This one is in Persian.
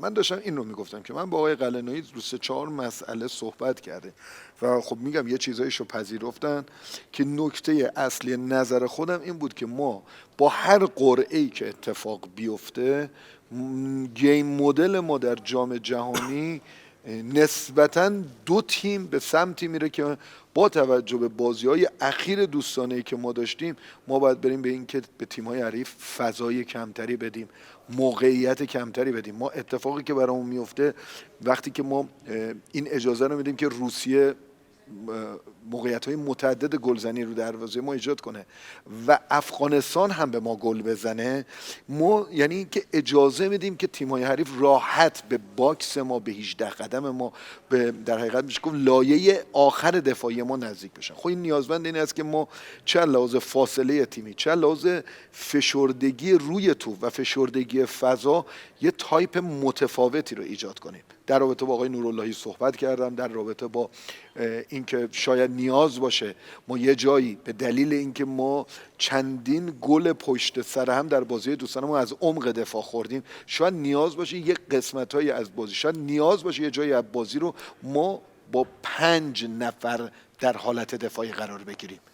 من داشتم این رو میگفتم که من با آقای قلعه‌نویی رو 3-4 مسئله صحبت کرده و خب میگم یه چیزایش رو پذیرفتن که نکته اصلی نظر خودم این بود که ما با هر قرعه‌ای که اتفاق بیفته گیم مدل ما در جام جهانی نسبتاً دو تیم به سمتی میره که با توجه به بازی‌های اخیر دوستانه‌ای که ما داشتیم ما باید بریم به این که به تیم‌های حریف فضای کمتری بدیم، موقعیت کمتری بدیم. ما اتفاقی که برامون میفته وقتی که ما این اجازه رو میدیم که روسیه موقعیت‌های متعدد گلزنی رو دروازه ما ایجاد کنه و افغانستان هم به ما گل بزنه، ما یعنی که اجازه میدیم که تیم‌های حریف راحت به باکس ما، به 18 قدم ما، به در حقیقت میشه گفت لایه آخر دفاعی ما نزدیک بشن. خب این نیازمند این است که ما چه لحاظ فاصله تیمی، چه لحاظ فشردگی روی توپ و فشردگی فضا یه تایپ متفاوتی رو ایجاد کنیم. در رابطه با آقای نوراللهی صحبت کردم، در رابطه با اینکه شاید نیاز باشه ما یه جایی به دلیل اینکه ما چندین گل پشت سر هم در بازی دوستانه ما از عمق دفاع خوردیم، شاید نیاز باشه یک قسمت‌هایی از بازی، شاید نیاز باشه یه جایی از بازی رو ما با 5 نفر در حالت دفاعی قرار بگیریم.